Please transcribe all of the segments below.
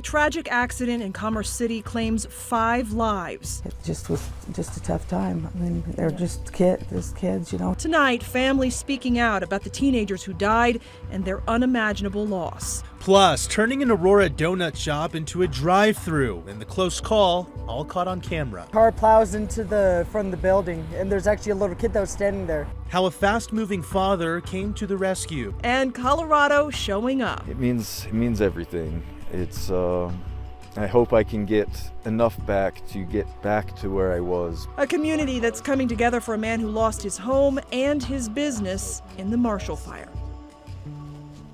tragic accident in Commerce City claims 5 lives. It just was just a tough time. I mean, they're just kids, you know. Tonight, families speaking out about the teenagers who died and their unimaginable loss. Plus, turning an Aurora donut shop into a drive-through in the close call, all caught on camera. Car plows into the front of the building, and there's actually a little kid that was standing there. How a fast-moving father came to the rescue. And Colorado showing up. It means everything. It's I hope I can get enough back to where I was. A community that's coming together for a man who lost his home and his business in the Marshall Fire.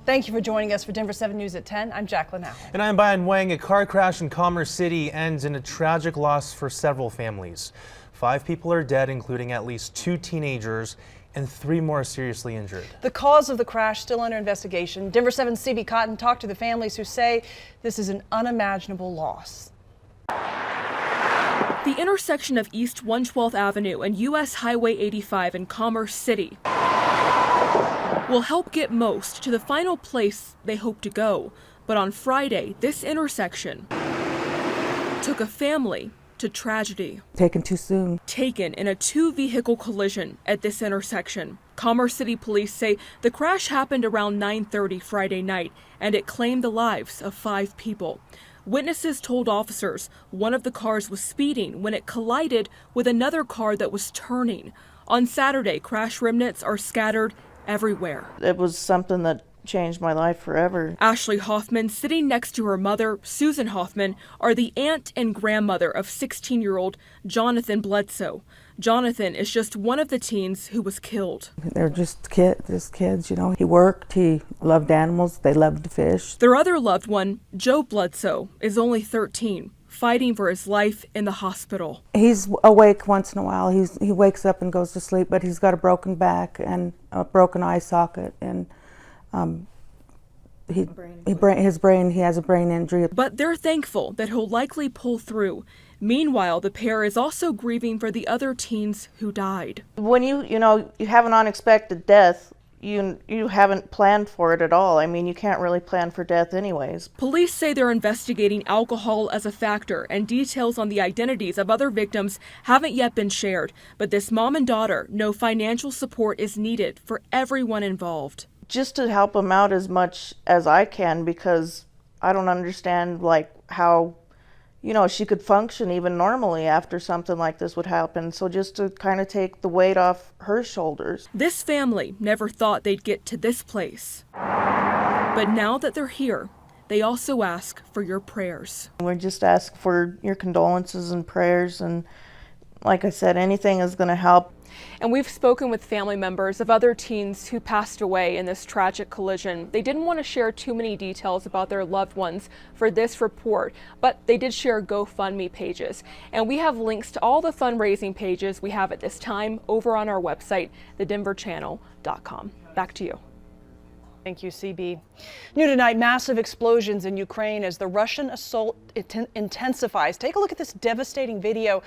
Thank you for joining us for Denver 7 News at 10. I'm Jacqueline Allen. And I'm Bayan Wang. A car crash in Commerce City ends in a tragic loss for several families. 5 people are dead, including at least 2 teenagers, and 3 more seriously injured. The cause of the crash still under investigation. Denver 7's CB Cotton talked to the families who say this is an unimaginable loss. The intersection of East 112th Avenue and U.S. Highway 85 in Commerce City will help get most to the final place they hope to go. But on Friday, this intersection took a family to tragedy. Taken too soon. Taken in a 2-vehicle collision at this intersection. Commerce City police say the crash happened around 9:30 Friday night, and it claimed the lives of 5 people. Witnesses told officers one of the cars was speeding when it collided with another car that was turning. On Saturday, crash remnants are scattered everywhere. It was something that changed my life forever. Ashley Hoffman, sitting next to her mother, Susan Hoffman, are the aunt and grandmother of 16-year-old Jonathan Bledsoe. Jonathan is just one of the teens who was killed. They're just kids, you know. He worked, he loved animals, they loved to fish. Their other loved one, Joe Bledsoe, is only 13, fighting for his life in the hospital. He's awake once in a while. He wakes up and goes to sleep, but he's got a broken back and a broken eye socket, and he has a brain injury. But they're thankful that he'll likely pull through. Meanwhile, the pair is also grieving for the other teens who died. When you have an unexpected death, you haven't planned for it at all. I mean, you can't really plan for death anyways. Police say they're investigating alcohol as a factor, and details on the identities of other victims haven't yet been shared. But this mom and daughter know financial support is needed for everyone involved. Just to help them out as much as I can, because I don't understand how she could function even normally after something like this would happen. So just to kind of take the weight off her shoulders. This family never thought they'd get to this place. But now that they're here, they also ask for your prayers. We just ask for your condolences and prayers, and like I said, anything is going to help. And we've spoken with family members of other teens who passed away in this tragic collision. They didn't want to share too many details about their loved ones for this report, but they did share GoFundMe pages. And we have links to all the fundraising pages we have at this time over on our website, thedenverchannel.com. Back to you. Thank you, CB. New tonight, massive explosions in Ukraine as the Russian assault intensifies. Take a look at this devastating video.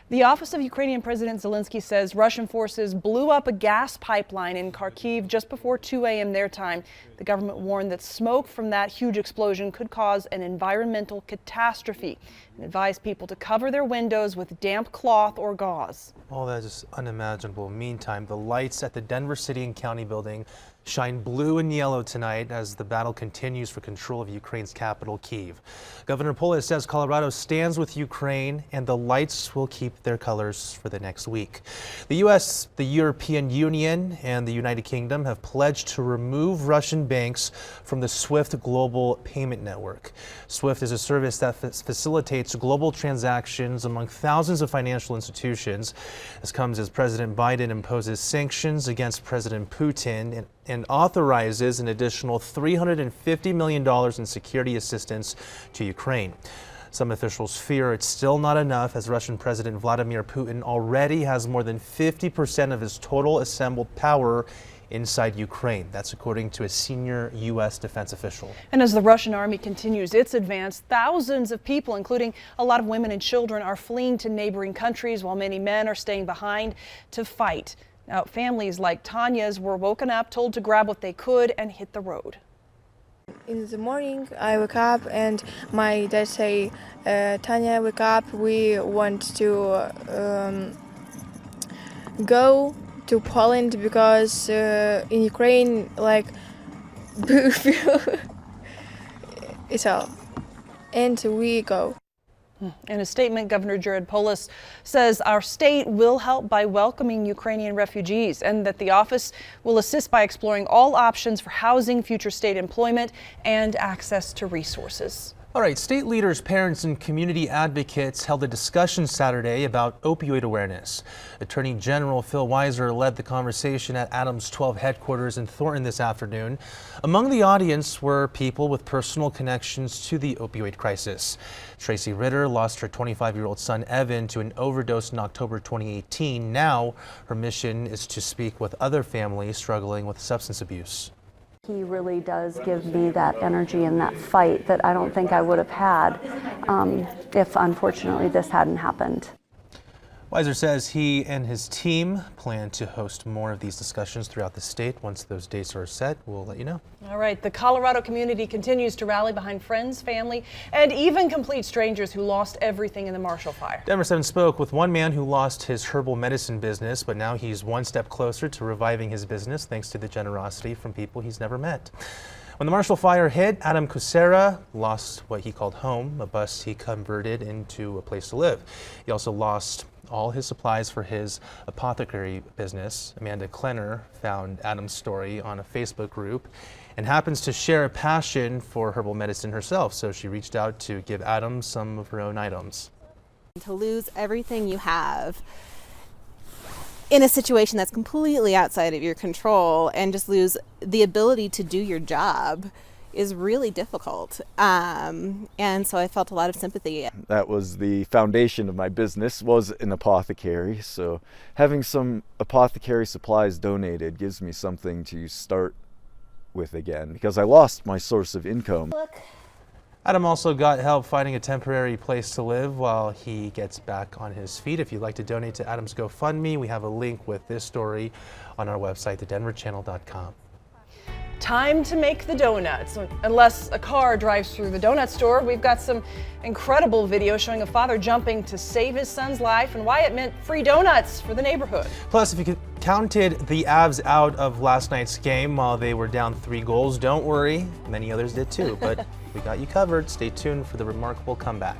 The office of Ukrainian President Zelensky says Russian forces blew up a gas pipeline in Kharkiv just before 2 a.m. their time. The government warned that smoke from that huge explosion could cause an environmental catastrophe and advised people to cover their windows with damp cloth or gauze. Oh, that's just unimaginable. Meantime, the lights at the Denver City and County building shine blue and yellow tonight as the battle continues for control of Ukraine's capital, Kyiv. Governor Polis says Colorado stands with Ukraine and the lights will keep their colors for the next week. The U.S., the European Union, and the United Kingdom have pledged to remove Russian banks from the SWIFT global payment network. SWIFT is a service that facilitates global transactions among thousands of financial institutions. This comes as President Biden imposes sanctions against President Putin and authorizes an additional $350 million in security assistance to Ukraine. Some officials fear it's still not enough, as Russian President Vladimir Putin already has more than 50% of his total assembled power inside Ukraine. That's according to a senior U.S. defense official. And as the Russian army continues its advance, thousands of people, including a lot of women and children, are fleeing to neighboring countries, while many men are staying behind to fight. Now, families like Tanya's were woken up, told to grab what they could and hit the road. In the morning, I wake up and my dad say, Tanya, wake up. We want to go to Poland because in Ukraine, like, it's all. And we go. In a statement, Governor Gov Polis says our state will help by welcoming Ukrainian refugees and that the office will assist by exploring all options for housing, future state employment, and access to resources. All right, state leaders, parents, and community advocates held a discussion Saturday about opioid awareness. Attorney General Phil Weiser led the conversation at Adams 12 headquarters in Thornton this afternoon. Among the audience were people with personal connections to the opioid crisis. Tracy Ritter lost her 25-year-old son Evan to an overdose in October 2018. Now her mission is to speak with other families struggling with substance abuse. He really does give me that energy and that fight that I don't think I would have had if, unfortunately, this hadn't happened. Weiser says he and his team plan to host more of these discussions throughout the state. Once those dates are set, we'll let you know. All right, the Colorado community continues to rally behind friends, family, and even complete strangers who lost everything in the Marshall Fire. Denver 7 spoke with one man who lost his herbal medicine business, but now he's one step closer to reviving his business thanks to the generosity from people he's never met. When the Marshall Fire hit, Adam Kucera lost what he called home, a bus he converted into a place to live. He also lost all his supplies for his apothecary business. Amanda Klenner found Adam's story on a Facebook group and happens to share a passion for herbal medicine herself, so she reached out to give Adam some of her own items. To lose everything you have in a situation that's completely outside of your control and just lose the ability to do your job is really difficult. And so I felt a lot of sympathy. That was the foundation of my business, was an apothecary. So having some apothecary supplies donated gives me something to start with again, because I lost my source of income. Adam also got help finding a temporary place to live while he gets back on his feet. If you'd like to donate to Adam's GoFundMe, we have a link with this story on our website, thedenverchannel.com. Time to make the donuts. Unless a car drives through the donut store, we've got some incredible video showing a father jumping to save his son's life and why it meant free donuts for the neighborhood. Plus, if you counted the Avs out of last night's game while they were down 3 goals, don't worry, many others did too, but we got you covered. Stay tuned for the remarkable comeback.